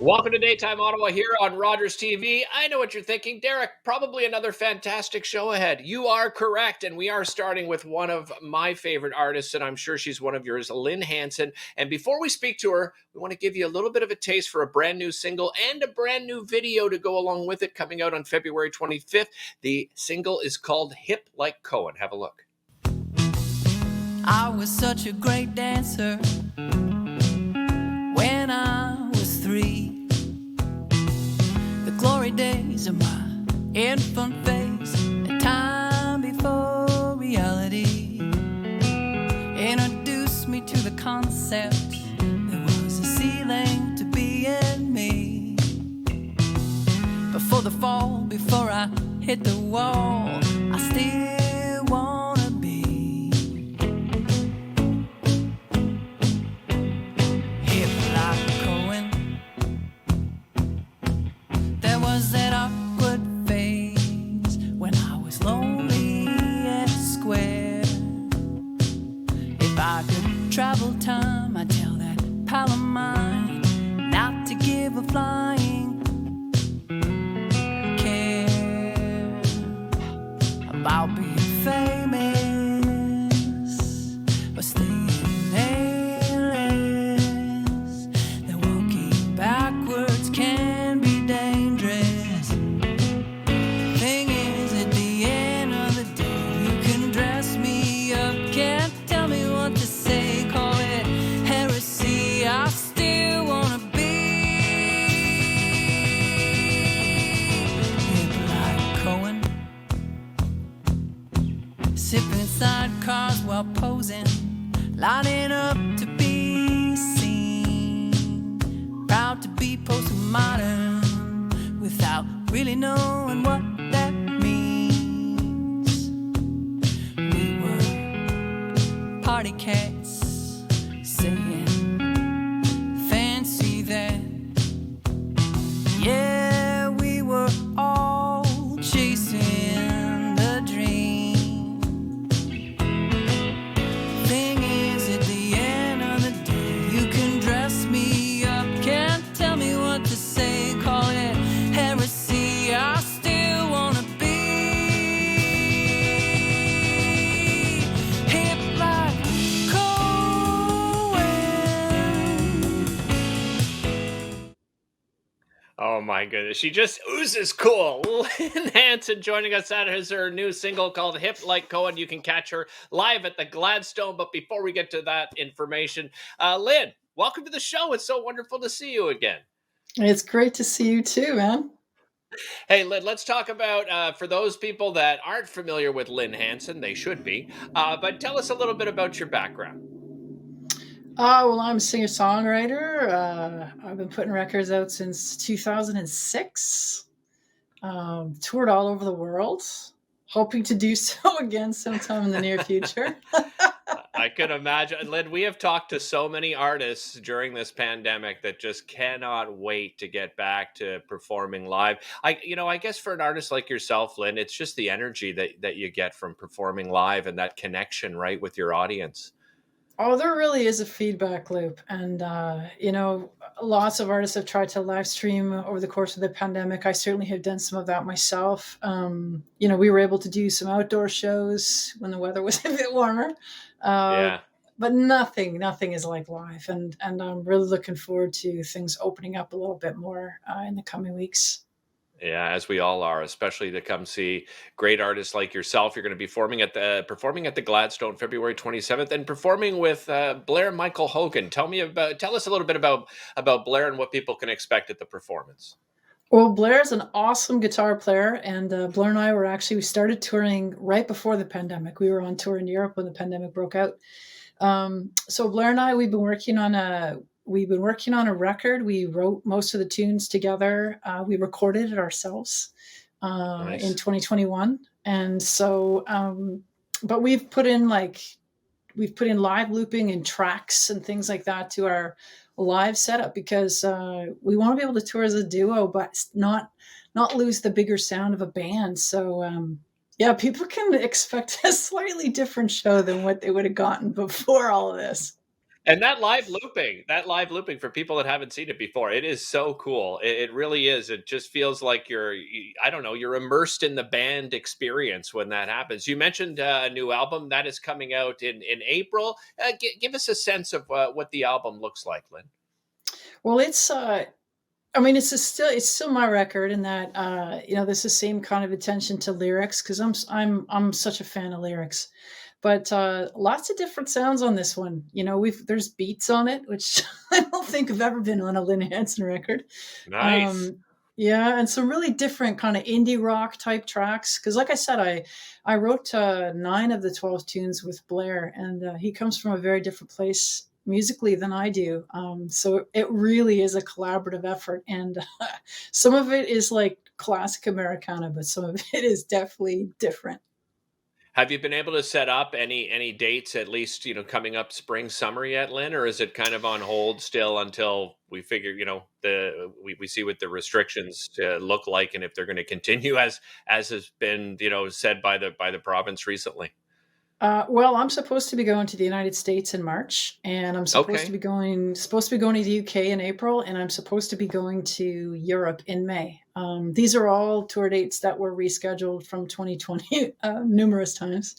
Welcome to Daytime Ottawa here on Rogers TV. I know what you're thinking, Derek. Probably another fantastic show ahead. You are correct, and we are starting with one of my favorite artists, and I'm sure she's one of yours, Lynne Hanson. And before we speak to her, we want to give you a little bit of a taste for a brand new single and a brand new video to go along with it, coming out on February 25th. The single is called "Hip Like Cohen." Have a look. I was such a great dancer when I was 3. The glory days of my infant phase, a time before reality introduced me to the concept there was a ceiling to being me. Before the fall, before I hit the wall, I still wanna be hip like Cohen. There was that awkward phase when I was lonely and square. If I could travel time, I'd tell that pal of mine not to give a flying care about being famous or staying nameless. That walking backwards can be dangerous. Thing is, at the end of the day, you can dress me up, can't tell me what to say, call it heresy. I still wanna be hip like Cohen, sipping inside cars while posing, lining up to be seen, proud to be postmodern without really knowing what that means. We were party cats saying fancy that. Yeah, we were all chasing the dream. Thing is, at the end of the day, you can dress me up, can't tell me what to say, call it heresy. I still wanna be hip like Cohen. Oh my goodness, she just oozes cool. Lynne Hanson joining us. That is her new single called "Hip Like Cohen." You can catch her live at the Gladsdtone. But before we get to that information, Lynne, welcome to the show. It's so wonderful to see you again. It's great to see you too, man. Hey, Lynne, let's talk about, for those people that aren't familiar with Lynne Hanson, they should be, but tell us a little bit about your background. Well, I'm a singer-songwriter. I've been putting records out since 2006. Toured all over the world, hoping to do so again sometime in the near future. I can imagine. Lynne, we have talked to so many artists during this pandemic that just cannot wait to get back to performing live. I guess for an artist like yourself, Lynne, it's just the energy that you get from performing live and that connection, right, with your audience. Oh, there really is a feedback loop. And, lots of artists have tried to live stream over the course of the pandemic. I certainly have done some of that myself. We were able to do some outdoor shows when the weather was a bit warmer. Yeah. But nothing is like live. And I'm really looking forward to things opening up a little bit more in the coming weeks. Yeah, as we all are, especially to come see great artists like yourself. You're going to be performing at the Gladstone February 27th and performing with Blair Michael Hogan. Tell us a little bit about Blair and what people can expect at the performance. Well, Blair's an awesome guitar player, and Blair and I we started touring right before the pandemic. We were on tour in Europe when the pandemic broke out. So Blair and I, we've been working on a record. We wrote most of the tunes together. We recorded it ourselves Nice. in 2021, and so, but we've put in live looping and tracks and things like that to our live setup because we want to be able to tour as a duo, but not lose the bigger sound of a band. So yeah, people can expect a slightly different show than what they would have gotten before all of this. And that live looping for people that haven't seen it before, it is so cool. It really is. It just feels like I don't know, you're immersed in the band experience when that happens. You mentioned a new album that is coming out in April. Give us a sense of what the album looks like, Lynn. Well, it's I mean, it's still my record in that there's the same kind of attention to lyrics because I'm such a fan of lyrics, but lots of different sounds on this one. There's beats on it, which I don't think I've ever been on a Lynne Hanson record. Nice. Um, yeah, and some really different kind of indie rock type tracks. Because, like I said, I wrote 9 of the 12 tunes with Blair, and he comes from a very different place musically than I do. So it really is a collaborative effort, and some of it is like classic Americana, but some of it is definitely different. Have you been able to set up any dates, at least, coming up spring, summer yet, Lynn, or is it kind of on hold still until we figure, we see what the restrictions look like and if they're going to continue as has been, said by the province recently? Well, I'm supposed to be going to the United States in March, and I'm Okay. supposed to be going to the UK in April, and I'm supposed to be going to Europe in May. These are all tour dates that were rescheduled from 2020 numerous times.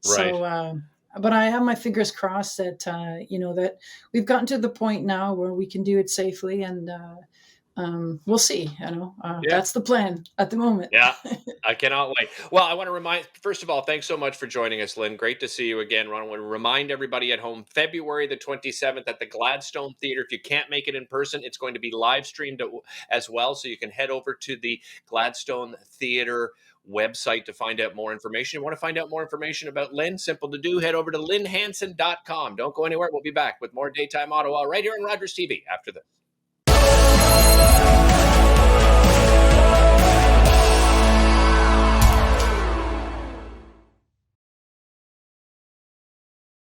Right. So, but I have my fingers crossed that that we've gotten to the point now where we can do it safely, and we'll see. Yeah. That's the plan at the moment. Yeah. I cannot wait. Well, I want to first of all, thanks so much for joining us, Lynn. Great to see you again. I want to remind everybody at home, February the 27th at the Gladstone Theater. If you can't make it in person, it's going to be live streamed as well. So you can head over to the Gladstone Theater website to find out more information. You want to find out more information about Lynn? Simple to do. Head over to lynnehanson.com. Don't go anywhere. We'll be back with more Daytime Ottawa right here on Rogers TV after this.